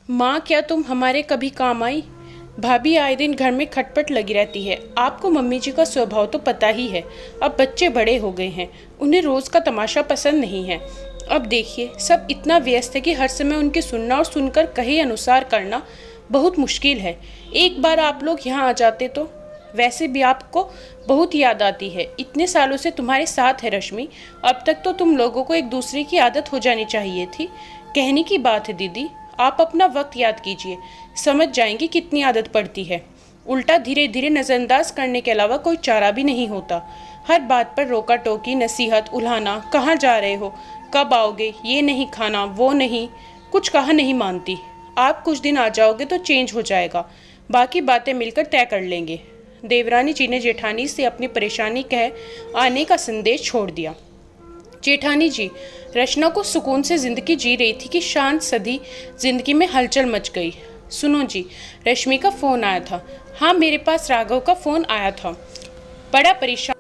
माँ, क्या तुम हमारे कभी काम आई? भाभी आए दिन घर में खटपट लगी रहती है। आपको मम्मी जी का स्वभाव तो पता ही है। अब बच्चे बड़े हो गए हैं, उन्हें रोज़ का तमाशा पसंद नहीं है। अब देखिए, सब इतना व्यस्त है कि हर समय उनके सुनना और सुनकर कहे अनुसार करना बहुत मुश्किल है। एक बार आप लोग यहाँ आ जाते तो। वैसे भी आपको बहुत याद आती है। इतने सालों से तुम्हारे साथ है रश्मि। अब तक तो तुम लोगों को एक दूसरे की आदत हो जानी चाहिए थी। कहने की बात है दीदी, आप अपना वक्त याद कीजिए, समझ जाएंगे कितनी आदत पड़ती है। उल्टा धीरे धीरे नज़रअंदाज करने के अलावा कोई चारा भी नहीं होता। हर बात पर रोका टोकी, नसीहत, उल्हाना, कहाँ जा रहे हो, कब आओगे, ये नहीं खाना, वो नहीं, कुछ कहा नहीं मानती। आप कुछ दिन आ जाओगे तो चेंज हो जाएगा, बाकी बातें मिलकर तय कर लेंगे। देवरानी जी ने जेठानी से अपनी परेशानी कह आने का संदेश छोड़ दिया। जेठानी जी, रचना को सुकून से जिंदगी जी रही थी कि शांत सदी जिंदगी में हलचल मच गई। सुनो जी, रश्मि का फ़ोन आया था। हाँ, मेरे पास राघव का फ़ोन आया था। बड़ा परेशान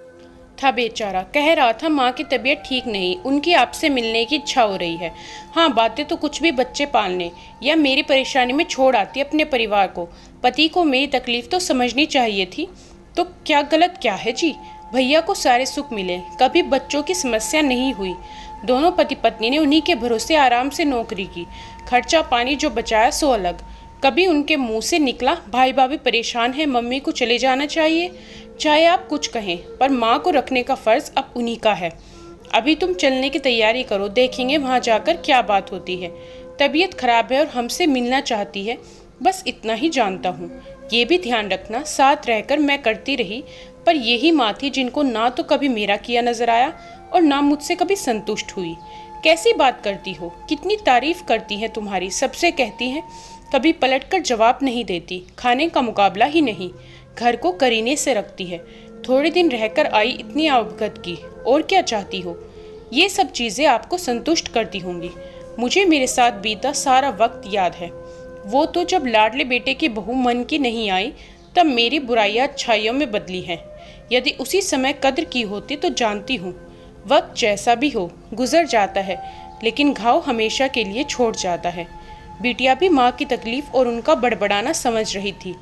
था बेचारा, कह रहा था माँ की तबीयत ठीक नहीं, उनकी आपसे मिलने की इच्छा हो रही है। हाँ, बातें तो कुछ भी बच्चे पालने या मेरी परेशानी में छोड़ आती अपने परिवार को। पति को मेरी तकलीफ तो समझनी चाहिए थी। तो क्या गलत क्या है जी? भैया को सारे सुख मिले, कभी बच्चों की समस्या नहीं हुई। दोनों पति पत्नी ने उन्हीं के भरोसे आराम से नौकरी की, खर्चा पानी जो बचाया सो अलग। कभी उनके मुंह से निकला भाई भाभी परेशान है, मम्मी को चले जाना चाहिए। चाहे आप कुछ कहें, पर माँ को रखने का फर्ज अब उन्हीं का है। अभी तुम चलने की तैयारी करो, देखेंगे वहाँ जाकर क्या बात होती है। तबीयत खराब है और हमसे मिलना चाहती है, बस इतना ही जानता हूँ। ये भी ध्यान रखना, साथ रहकर मैं करती रही, पर यही माँ थी जिनको ना तो कभी मेरा किया नजर आया और ना मुझसे कभी संतुष्ट हुई। कैसी बात करती हो, कितनी तारीफ करती हैं तुम्हारी, सबसे कहती हैं, कभी पलटकर जवाब नहीं देती, खाने का मुकाबला ही नहीं, घर को करीने से रखती है। थोड़े दिन रहकर आई, इतनी अवगत की, और क्या चाहती हो? ये सब चीज़ें आपको संतुष्ट करती होंगी। मुझे मेरे साथ बीता सारा वक्त याद है। वो तो जब लाडले बेटे की बहू मन की नहीं आई, तब मेरी बुराइयां अच्छाइयों में बदली हैं। यदि उसी समय कद्र की होती तो जानती हूँ, वक्त जैसा भी हो गुजर जाता है, लेकिन घाव हमेशा के लिए छोड़ जाता है। बिटिया भी माँ की तकलीफ और उनका बड़बड़ाना समझ रही थी।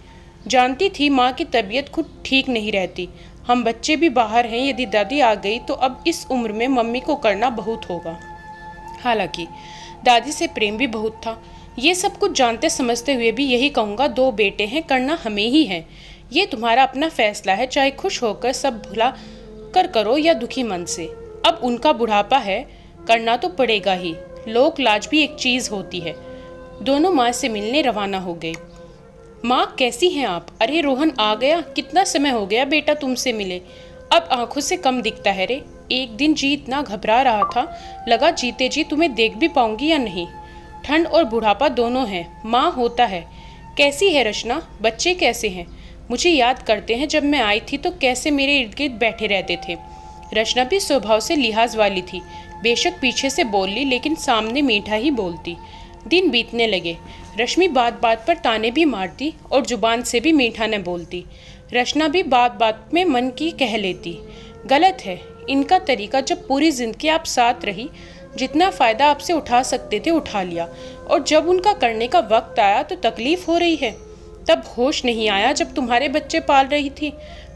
जानती थी माँ की तबीयत खुद ठीक नहीं रहती। हम बच्चे भी बाहर हैं, यदि दादी आ गई तो अब इस उम्र में मम्मी को करना बहुत होगा। हालांकि दादी से प्रेम भी बहुत था। ये सब कुछ जानते समझते हुए भी यही कहूँगा, 2 बेटे हैं, करना हमें ही है। ये तुम्हारा अपना फैसला है, चाहे खुश होकर सब भुला कर करो या दुखी मन से। अब उनका बुढ़ापा है, करना तो पड़ेगा ही। लोक लाज भी एक चीज़ होती है। दोनों माँ से मिलने रवाना हो गए। माँ, कैसी हैं आप? अरे रोहन आ गया, कितना समय हो गया बेटा तुमसे मिले। अब आंखों से कम दिखता है रे। एक दिन जी इतना घबरा रहा था, लगा जीते जी तुम्हें देख भी पाऊंगी या नहीं। ठंड और बुढ़ापा दोनों हैं, माँ होता है। कैसी है रचना, बच्चे कैसे हैं? मुझे याद करते हैं जब मैं आई थी तो कैसे मेरे इर्द गिर्द बैठे रहते थे। रचना भी स्वभाव से लिहाज वाली थी, बेशक पीछे से बोल ली लेकिन सामने मीठा ही बोलती। दिन बीतने लगे। रश्मि बात बात पर ताने भी मारती और जुबान से भी मीठा न बोलती। रचना भी बात बात में मन की कह लेती। गलत है इनका तरीका। जब पूरी जिंदगी आप साथ रही, जितना फ़ायदा आपसे उठा सकते थे उठा लिया, और जब उनका करने का वक्त आया तो तकलीफ हो रही है। तब होश नहीं आया जब तुम्हारे बच्चे पाल रही थी।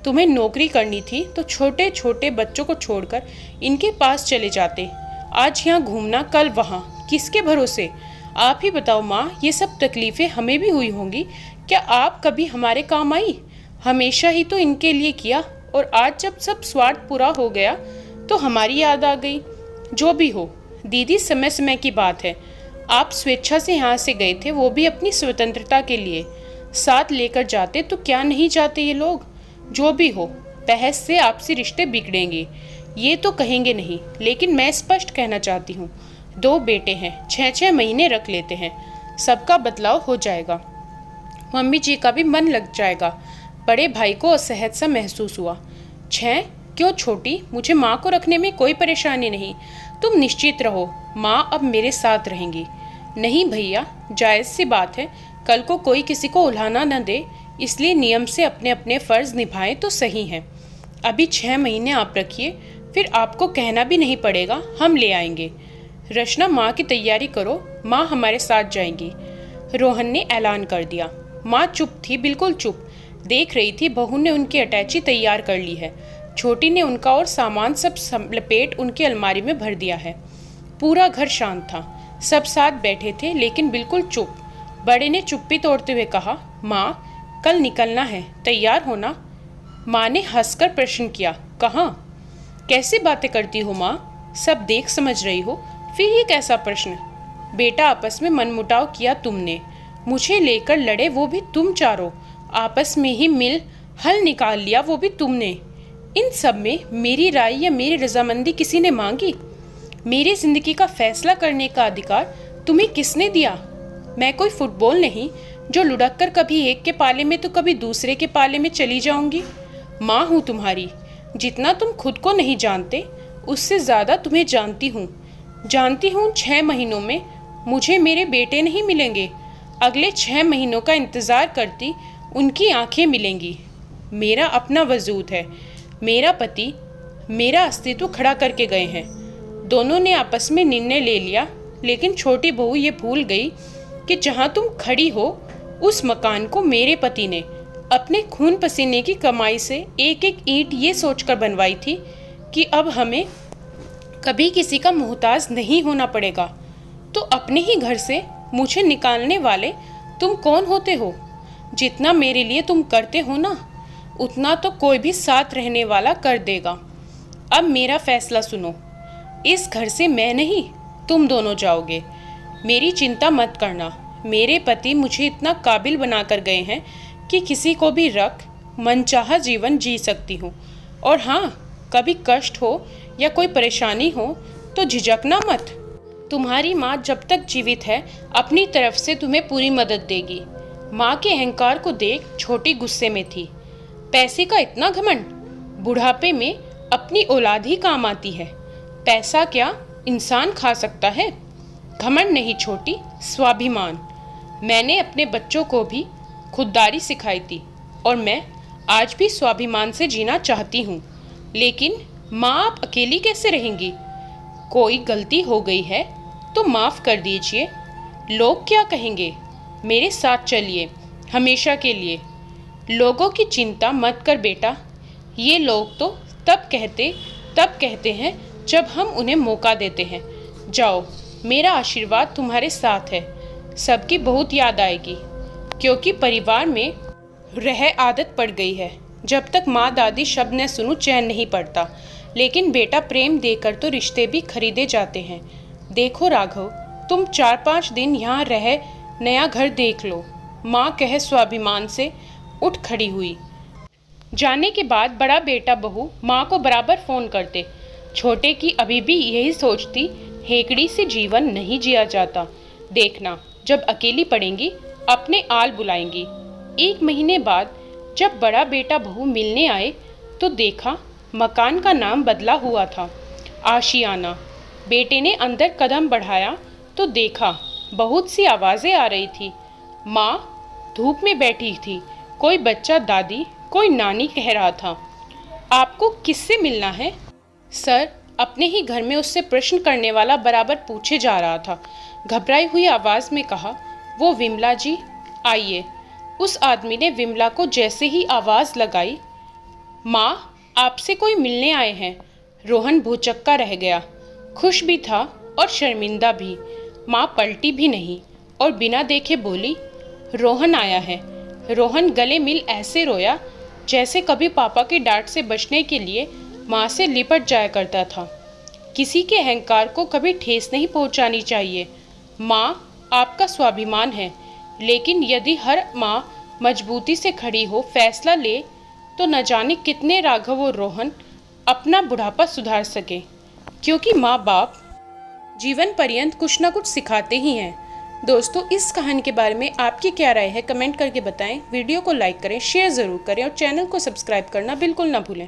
तुम्हें नौकरी करनी थी तो छोटे छोटे बच्चों को छोड़कर इनके पास चले जाते। आज यहाँ घूमना, कल वहाँ, किसके भरोसे? आप ही बताओ माँ, ये सब तकलीफ़ें हमें भी हुई होंगी। क्या आप कभी हमारे काम आई? हमेशा ही तो इनके लिए किया, और आज जब सब स्वार्थ पूरा हो गया तो हमारी याद आ गई। जो भी हो दीदी, समय समय की बात है। आप स्वेच्छा से यहाँ से गए थे, वो भी अपनी स्वतंत्रता के लिए। साथ लेकर जाते तो क्या नहीं जाते ये लोग। जो भी हो, बहस से आपसी रिश्ते बिगड़ेंगे, ये तो कहेंगे नहीं, लेकिन मैं स्पष्ट कहना चाहती हूँ, 2 बेटे हैं, 6-6 महीने रख लेते हैं, सबका बदलाव हो जाएगा। मम्मी जी का भी मन लग जाएगा। बड़े भाई को असहज सा महसूस हुआ। 6 क्यों छोटी, मुझे माँ को रखने में कोई परेशानी नहीं। तुम निश्चित रहो, माँ अब मेरे साथ रहेंगी। नहीं भैया, जायज़ सी बात है, कल को कोई किसी को उल्हाना न दे, इसलिए नियम से अपने अपने फ़र्ज़ निभाएं तो सही हैं। अभी 6 महीने आप रखिए, फिर आपको कहना भी नहीं पड़ेगा, हम ले आएंगे। रचना, माँ की तैयारी करो, माँ हमारे साथ जाएंगी। रोहन ने ऐलान कर दिया। माँ चुप थी, बिल्कुल चुप। देख रही थी बहू ने उनकी अटैची तैयार कर ली है। छोटी ने उनका और सामान सब लपेट उनकी अलमारी में भर दिया है। पूरा घर शांत था। सब साथ बैठे थे लेकिन बिल्कुल चुप। बड़े ने चुप्पी तोड़ते हुए कहा, माँ कल निकलना है, तैयार होना। माँ ने हंसकर प्रश्न किया, कहाँ? कैसी बातें करती हो माँ? सब देख समझ रही हो, फिर ये कैसा प्रश्न? बेटा आपस में मनमुटाव किया तुमने, मुझे लेकर लड़े वो भी तुम चारों, आपस में ही मिल हल निकाल लिया वो भी तुमने। इन सब में मेरी राय या मेरी रजामंदी किसी ने मांगी? मेरी जिंदगी का फैसला करने का अधिकार तुम्हें किसने दिया? मैं कोई फुटबॉल नहीं जो लुढ़क कर कभी एक के पाले में तो कभी दूसरे के पाले में चली जाऊंगी। माँ हूँ तुम्हारी, जितना तुम खुद को नहीं जानते उससे ज़्यादा तुम्हें जानती हूँ। 6 महीनों में मुझे मेरे बेटे नहीं मिलेंगे। अगले 6 महीनों का इंतज़ार करती उनकी आंखें मिलेंगी। मेरा अपना वजूद है, मेरा पति मेरा अस्तित्व खड़ा करके गए हैं। दोनों ने आपस में निर्णय ले लिया, लेकिन छोटी बहू ये भूल गई कि जहाँ तुम खड़ी हो उस मकान को मेरे पति ने अपने खून पसीने की कमाई से एक एक ईंट ये सोचकर बनवाई थी कि अब हमें कभी किसी का मोहताज नहीं होना पड़ेगा। तो अपने ही घर से मुझे निकालने वाले तुम कौन होते हो? जितना मेरे लिए तुम करते हो ना, उतना तो कोई भी साथ रहने वाला कर देगा। अब मेरा फैसला सुनो, इस घर से मैं नहीं तुम दोनों जाओगे। मेरी चिंता मत करना, मेरे पति मुझे इतना काबिल बना कर गए हैं कि किसी को भी रख मनचाहा जीवन जी सकती हूँ। और हाँ, कभी कष्ट हो या कोई परेशानी हो तो झिझकना मत। तुम्हारी माँ जब तक जीवित है अपनी तरफ से तुम्हें पूरी मदद देगी। माँ के अहंकार को देख छोटी गुस्से में थी। पैसे का इतना घमंड, बुढ़ापे में अपनी औलाद ही काम आती है। पैसा क्या इंसान खा सकता है? घमंड नहीं छोटी, स्वाभिमान। मैंने अपने बच्चों को भी खुददारी सिखाई थी और मैं आज भी स्वाभिमान से जीना चाहती हूँ। लेकिन माँ आप अकेली कैसे रहेंगी? कोई गलती हो गई है तो माफ़ कर दीजिए। लोग क्या कहेंगे? मेरे साथ चलिए हमेशा के लिए। लोगों की चिंता मत कर बेटा, ये लोग तो तब कहते हैं जब हम उन्हें मौका देते हैं। जाओ, मेरा आशीर्वाद तुम्हारे साथ है। सबकी बहुत याद आएगी, क्योंकि परिवार में रह आदत पड़ गई है। जब तक माँ दादी शब्द न सुनूं चैन नहीं पड़ता। लेकिन बेटा, प्रेम देकर तो रिश्ते भी खरीदे जाते हैं। देखो राघव, तुम 4-5 दिन यहाँ रह नया घर देख लो। माँ कह स्वाभिमान से उठ खड़ी हुई। जाने के बाद बड़ा बेटा बहू माँ को बराबर फ़ोन करते। छोटे की अभी भी यही सोचती, हेकड़ी से जीवन नहीं जिया जाता। देखना, जब अकेली पड़ेंगी अपने आल बुलाएंगी। 1 महीने बाद जब बड़ा बेटा बहू मिलने आए तो देखा मकान का नाम बदला हुआ था, आशियाना। बेटे ने अंदर कदम बढ़ाया तो देखा बहुत सी आवाज़ें आ रही थी। माँ धूप में बैठी थी, कोई बच्चा दादी, कोई नानी कह रहा था, आपको किससे मिलना है? सर, अपने ही घर में उससे प्रश्न करने वाला बराबर पूछे जा रहा था। घबराई हुई आवाज़ में कहा, वो विमला जी, आइए। उस आदमी ने विमला को जैसे ही आवाज़ लगाई, माँ आपसे कोई मिलने आए हैं। रोहन भौचक्का रह गया, खुश भी था और शर्मिंदा भी। माँ पलटी भी नहीं और बिना देखे बोली, रोहन आया है। रोहन गले मिल ऐसे रोया जैसे कभी पापा के डांट से बचने के लिए माँ से लिपट जाया करता था। किसी के अहंकार को कभी ठेस नहीं पहुँचानी चाहिए। माँ आपका स्वाभिमान है, लेकिन यदि हर माँ मजबूती से खड़ी हो, फैसला ले, तो न जाने कितने राघव और रोहन अपना बुढ़ापा सुधार सके। क्योंकि माँ बाप जीवन पर्यंत कुछ ना कुछ सिखाते ही हैं। दोस्तों, इस कहानी के बारे में आपकी क्या राय है, कमेंट करके बताएं। वीडियो को लाइक करें, शेयर ज़रूर करें और चैनल को सब्सक्राइब करना बिल्कुल ना भूलें।